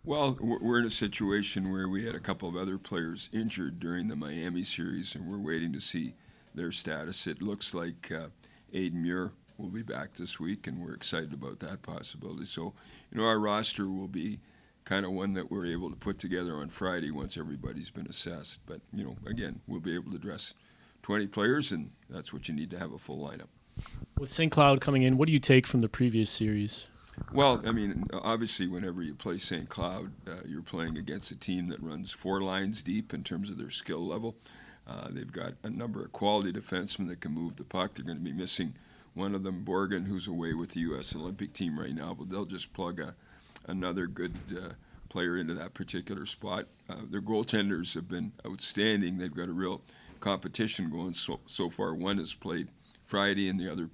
Well, we're in a situation where we had a couple of other players injured during the Miami series, and we're waiting to see their status. It looks like Aiden Muir will be back this week, and we're excited about that possibility. So, our roster will be kind of one that we're able to put together on Friday once everybody's been assessed. But, again, we'll be able to address 20 players, and that's what you need to have a full lineup. With St. Cloud coming in, what do you take from the previous series? Well, obviously, whenever you play St. Cloud, you're playing against a team that runs 4 lines deep in terms of their skill level. They've got a number of quality defensemen that can move the puck. They're going to be missing one of them, Borgen, who's away with the U.S. Olympic team right now, but they'll just plug another good player into that particular spot. Their goaltenders have been outstanding. They've got a real competition going so far. One has played Friday, and the other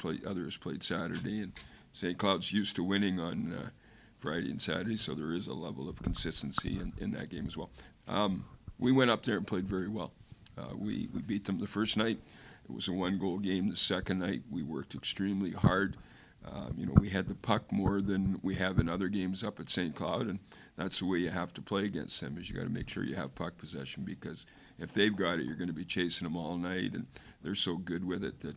has played Saturday, and St. Cloud's used to winning on Friday and Saturday, so there is a level of consistency in that game as well. We went up there and played very well. We beat them the first night. It was a 1-goal game. The second night, we worked extremely hard. We had the puck more than we have in other games up at St. Cloud, and that's the way you have to play against them, is you got to make sure you have puck possession, because if they've got it, you're going to be chasing them all night, and they're so good with it that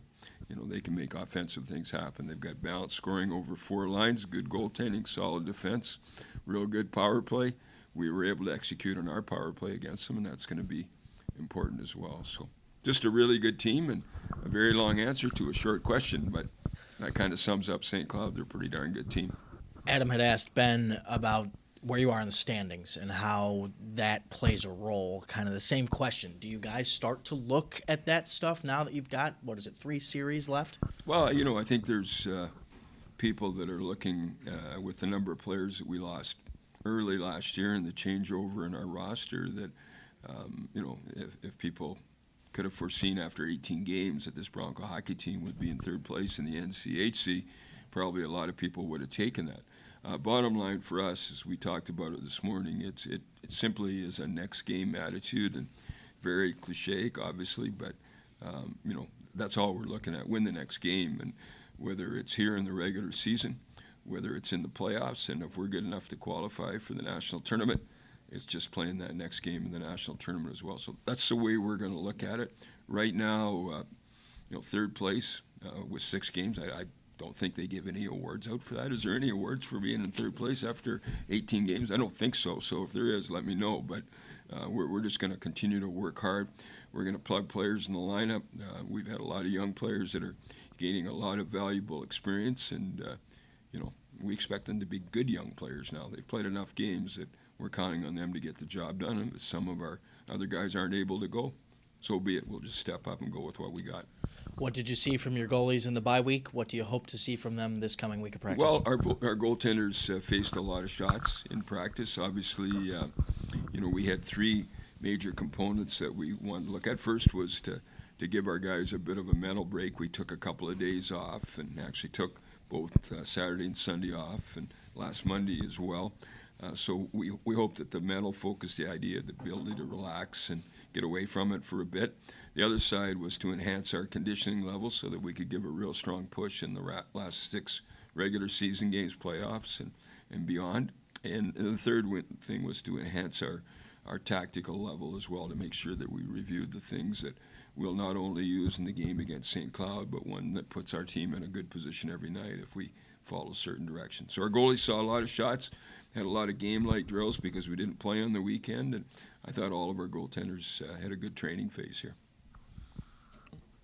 they can make offensive things happen. They've got balanced scoring over 4 lines, good goaltending, solid defense, real good power play. We were able to execute on our power play against them, and that's going to be important as well. So just a really good team, and a very long answer to a short question, but that kind of sums up St. Cloud. They're a pretty darn good team. Adam had asked Ben about where you are in the standings and how that plays a role. Kind of the same question. Do you guys start to look at that stuff now that you've got, 3 series left? Well, I think there's people that are looking with the number of players that we lost early last year and the changeover in our roster that, if people could have foreseen after 18 games that this Bronco hockey team would be in 3rd place in the NCHC, probably a lot of people would have taken that. Bottom line for us, as we talked about it this morning, it simply is a next game attitude, and very cliche, obviously, but that's all we're looking at: win the next game, and whether it's here in the regular season, whether it's in the playoffs, and if we're good enough to qualify for the national tournament, it's just playing that next game in the national tournament as well. So that's the way we're going to look at it. Right now, 3rd place with 6 games. I don't think they give any awards out for that. Is there any awards for being in 3rd place after 18 games? I don't think so. So if there is, let me know. But we're just going to continue to work hard. We're going to plug players in the lineup. We've had a lot of young players that are gaining a lot of valuable experience, and we expect them to be good young players now. They've played enough games that we're counting on them to get the job done. And if some of our other guys aren't able to go, so be it. We'll just step up and go with what we got. What did you see from your goalies in the bye week? What do you hope to see from them this coming week of practice? Well, our goaltenders faced a lot of shots in practice. Obviously, we had 3 major components that we wanted to look at. First was to give our guys a bit of a mental break. We took a couple of days off, and actually took both Saturday and Sunday off, and last Monday as well. So we hope that the mental focus, the idea, the ability to relax and get away from it for a bit. The other side was to enhance our conditioning levels so that we could give a real strong push in the last 6 regular season games, playoffs, and beyond. And the third thing was to enhance our tactical level as well, to make sure that we reviewed the things that we'll not only use in the game against St. Cloud, but one that puts our team in a good position every night if we follow certain directions. So our goalies saw a lot of shots, had a lot of game-like drills because we didn't play on the weekend, and I thought all of our goaltenders had a good training phase here.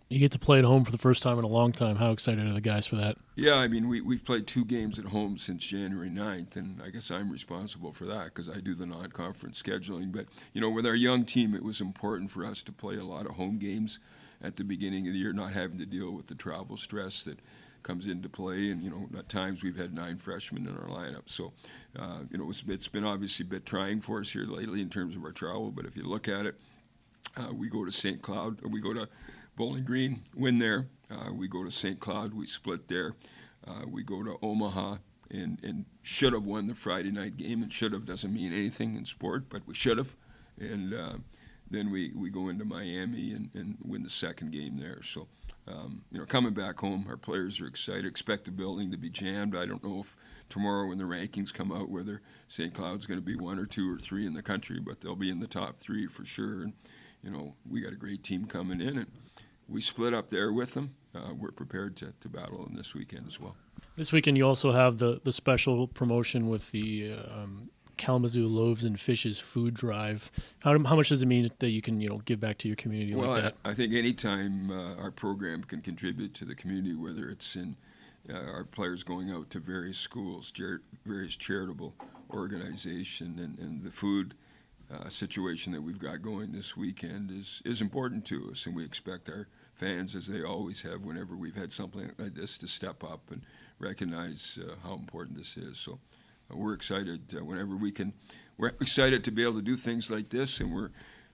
You get to play at home for the first time in a long time. How excited are the guys for that? Yeah, we've played 2 games at home since January 9th, and I guess I'm responsible for that because I do the non-conference scheduling. But, with our young team, it was important for us to play a lot of home games at the beginning of the year, not having to deal with the travel stress that comes into play. And, at times we've had 9 freshmen in our lineup. So, it's been obviously a bit trying for us here lately in terms of our travel. But if you look at it, we go to St. Cloud, or we go to Bowling Green, win there. We go to St. Cloud, we split there. We go to Omaha and should have won the Friday night game. And should have doesn't mean anything in sport, but we should have. And then we go into Miami and win the second game there. So Coming back home, our players are excited. Expect the building to be jammed. I don't know if tomorrow when the rankings come out whether St. Cloud's going to be 1 or 2 or 3 in the country, but they'll be in the top 3 for sure. And we got a great team coming in, and we split up there with them. We're prepared to battle them this weekend as well. This weekend you also have the special promotion with the Kalamazoo Loaves and Fishes food drive. How much does it mean that you can give back to your community like that? I think anytime our program can contribute to the community, whether it's in our players going out to various schools, various charitable organizations, and the food situation that we've got going this weekend is important to us, and we expect our fans, as they always have whenever we've had something like this, to step up and recognize how important this is. So we're excited whenever we can. We're excited to be able to do things like this, and we're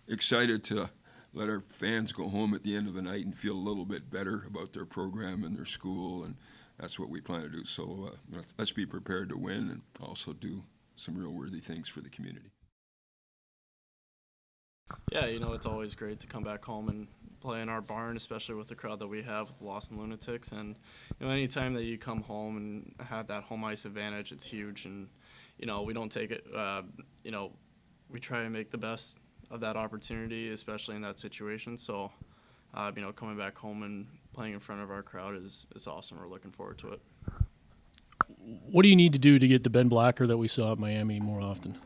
excited to let our fans go home at the end of the night and feel a little bit better about their program and their school, and that's what we plan to do. So let's be prepared to win and also do some real worthy things for the community. Yeah, it's always great to come back home and play in our barn, especially with the crowd that we have with the Lost and Lunatics. And anytime that you come home and have that home ice advantage, it's huge. And we don't take it. We try to make the best of that opportunity, especially in that situation. So, coming back home and playing in front of our crowd is awesome. We're looking forward to it. What do you need to do to get the Ben Blacker that we saw at Miami more often?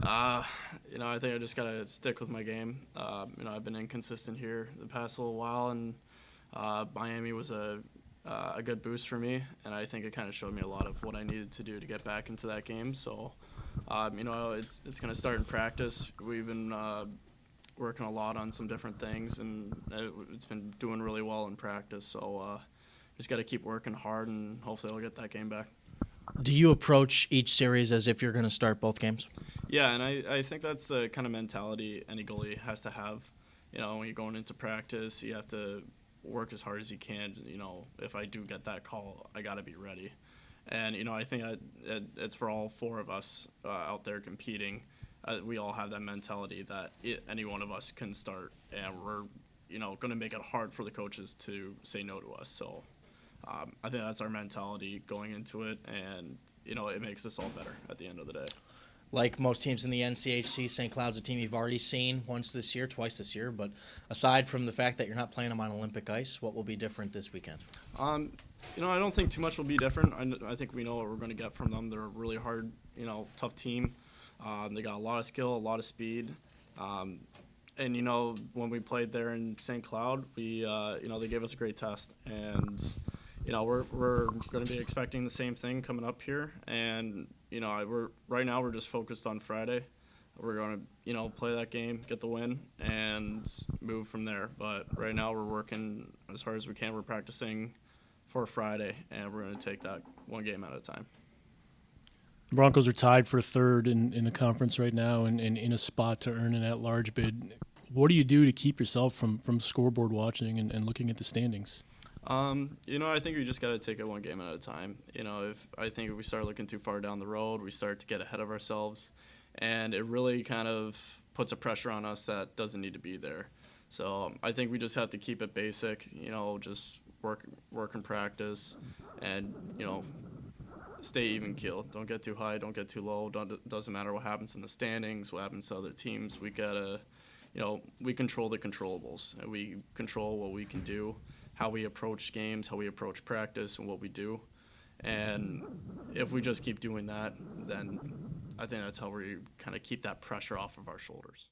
I think I just got to stick with my game. I've been inconsistent here the past little while, and Miami was a good boost for me, and I think it kind of showed me a lot of what I needed to do to get back into that game. So, it's going to start in practice. We've been working a lot on some different things, and it's been doing really well in practice. So, just got to keep working hard, and hopefully I'll get that game back. Do you approach each series as if you're going to start both games? Yeah, and I think that's the kind of mentality any goalie has to have. When you're going into practice, you have to work as hard as you can. If I do get that call, I got to be ready. And, I think it's for all 4 of us out there competing. We all have that mentality that any one of us can start, and we're, going to make it hard for the coaches to say no to us. So I think that's our mentality going into it, and, it makes us all better at the end of the day. Like most teams in the NCHC, St. Cloud's a team you've already seen twice this year. But aside from the fact that you're not playing them on Olympic ice, what will be different this weekend? I don't think too much will be different. I think we know what we're going to get from them. They're a really hard, tough team. They got a lot of skill, a lot of speed. And, when we played there in St. Cloud, we, they gave us a great test. And, we're going to be expecting the same thing coming up here. And, right now we're just focused on Friday. We're going to, play that game, get the win, and move from there. But right now we're working as hard as we can. We're practicing for Friday, and we're going to take that one game at a time. The Broncos are tied for 3rd in the conference right now and in a spot to earn an at-large bid. What do you do to keep yourself from scoreboard watching and looking at the standings? I think we just got to take it one game at a time. If we start looking too far down the road, we start to get ahead of ourselves, and it really kind of puts a pressure on us that doesn't need to be there. So I think we just have to keep it basic, just work and practice, and, stay even keeled. Don't get too high, don't get too low. Doesn't matter what happens in the standings, what happens to other teams. We gotta, we control the controllables, and we control what we can do, how we approach games, how we approach practice, and what we do. And if we just keep doing that, then I think that's how we kind of keep that pressure off of our shoulders.